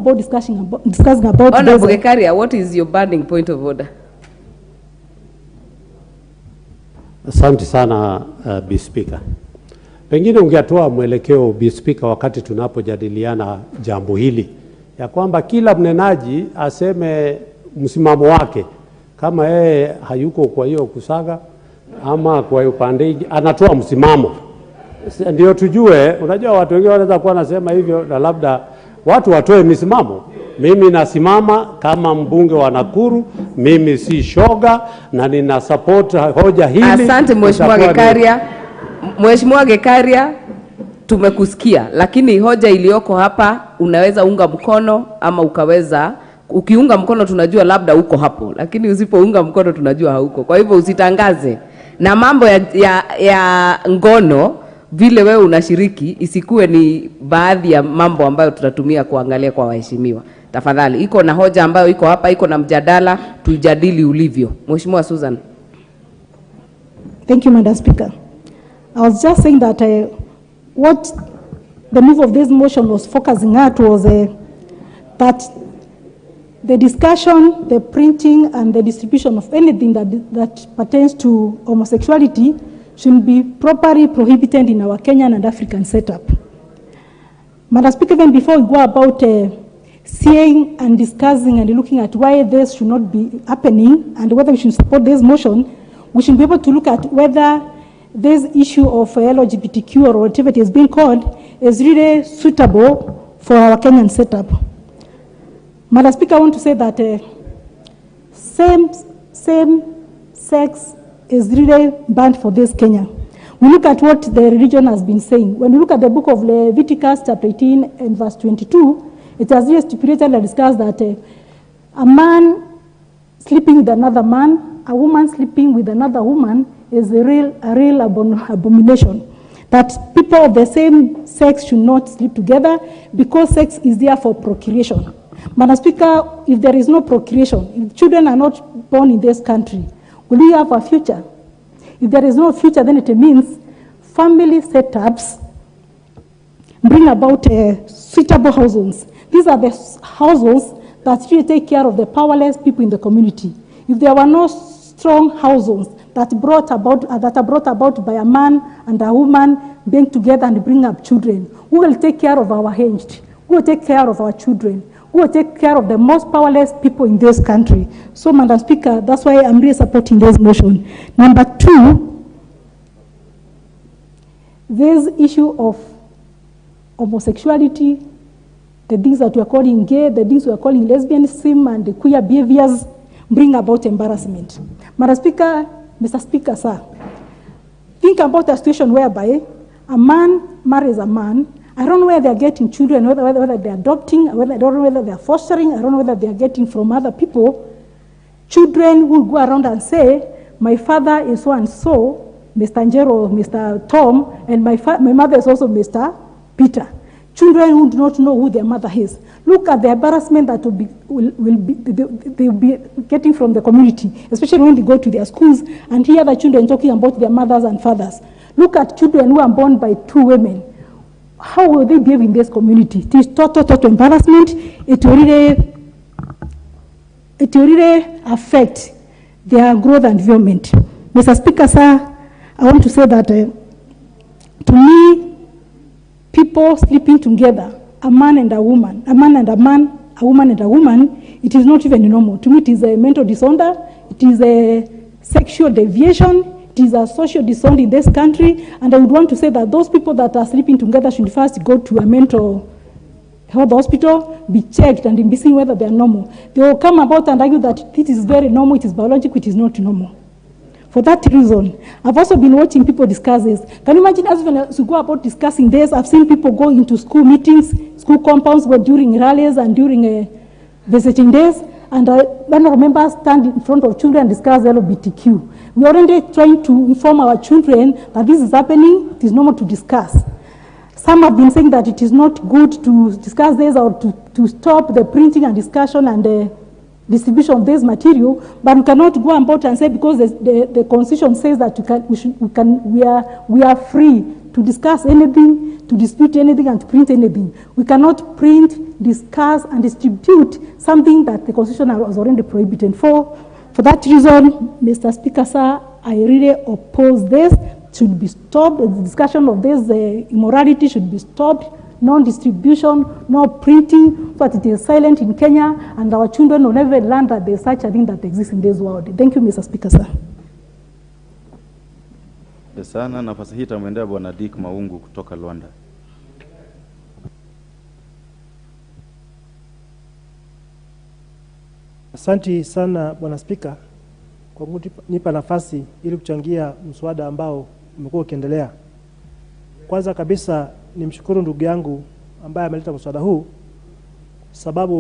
about discussing about Honorable Gekaria, what is your burning point of order? Asante sana Bi Speaker. Pengine ungetoa mwelekeo Bi Speaker wakati tunapojadiliana jambo hili ya kwamba kila mnenaji aseme msimamo wake, kama yeye hayuko kwa hiyo kusaga ama kwa upande anatoa msimamo, ndio tujue. Unajua watu wengine wanaweza kuwa nasema hivyo na labda watu watoe misimamo. Mimi nasimama kama mbunge wa Nakuru, mimi si shoga na nina support hoja hili. Asante Mheshimiwa Gekaria. Mheshimiwa Gekaria, tumekusikia, lakini hoja iliyoko hapa unaweza unga mkono ama ukaweza, ukiunga mkono tunajua labda uko hapo, lakini usipounga mkono tunajua hauko. Kwa hivyo usitangaze na mambo ya ngono vile wewe unashiriki, isikuwe ni baadhi ya mambo ambayo tutatumia kuangalia kwa waheshimiwa. Tafadhali, iko na hoja ambayo iko hapa, iko na mjadala, tujadili ulivyo. Mheshimiwa Susan. Thank you, Madam Speaker. I was just saying that what the move of this motion was focusing at was that the discussion, the printing and the distribution of anything that pertains to homosexuality should be properly prohibited in our Kenyan and African setup. Madam Speaker, even before we go about seeing and discussing and looking at why this should not be happening and whether we should support this motion, we should be able to look at whether this issue of LGBTQ or whatever it is being called is really suitable for our Kenyan setup. Madam Speaker, I want to say that same sex is really banned for this Kenya. We look at what the religion has been saying. When we look at the book of Leviticus chapter 18 and verse 22, it has really stipulated and discussed that a man sleeping with another man, a woman sleeping with another woman is a real abomination. That people of the same sex should not sleep together because sex is there for procreation. Madam Speaker, if there is no procreation, if children are not born in this country, will we have a future? If there is no future, then it means family setups bring about suitable households. These are the households that really take care of the powerless people in the community. If there were no strong households that are brought about by a man and a woman being together and bring up children, who will take care of our aged? Who will take care of our children? Who will take care of the most powerless people in this country? So, Madam Speaker, that's why I'm really supporting this motion. Number two, this issue of homosexuality, the things that we are calling gay, the things we are calling lesbianism and the queer behaviors bring about embarrassment. Madam Speaker, Mr. Speaker, sir, think about a situation whereby a man marries a man. I don't know whether they are getting children, whether they are adopting, I don't know whether they are fostering, I don't know whether they are getting from other people. Children will go around and say, my father is so and so, Mr. Njero, Mr. Tom, and my mother is also Mr. Peter. Children who do not know who their mother is. Look at the embarrassment that they'll be getting from the community, especially when they go to their schools and hear the children talking about their mothers and fathers. Look at children who are born by two women. How will they behave in this community? It is total embarrassment. It will really affect their growth and development. Mr. Speaker, sir, I want to say that to me, people sleeping together, a man and a woman, a man and a man, a woman and a woman, it is not even normal. To me, it is a mental disorder, it is a sexual deviation, it is a social disorder in this country, and I would want to say that those people that are sleeping together should first go to a mental health hospital, be checked and be seen whether they are normal. They will come about and argue that it is very normal, it is biological, it is not normal. For that reason, I've also been watching people discuss this. Can you imagine as we go about discussing this, I've seen people go into school meetings, school compounds where during rallies and during visiting days, and when I remember stand in front of children and discuss LGBTQ. We are already trying to inform our children that this is happening, it is normal to discuss. Some have been saying that it is not good to discuss this or to stop the printing and discussion and the distribution of this material, but we cannot go about and say because the Constitution says that we are free to discuss anything, to dispute anything, and to print anything. We cannot print, discuss, and distribute something that the Constitution has already prohibited. For that reason, Mr. Speaker, sir, I really oppose this. It should be stopped. The discussion of this immorality should be stopped. Non-distribution, no printing, but it is silent in Kenya, and our children will never learn that there is such a thing that exists in this world. Thank you, Mr. Speaker, sir. Sana nafasi hii tamwendea Bwana Dick Maungu kutoka Luanda. Asante sana Bwana Spika kwa kunipa nafasi ili kuchangia mswada ambao umekuwa ukiendelea. Kwanza kabisa nimshukuru ndugu yangu ambaye ameleta mswada huu sababu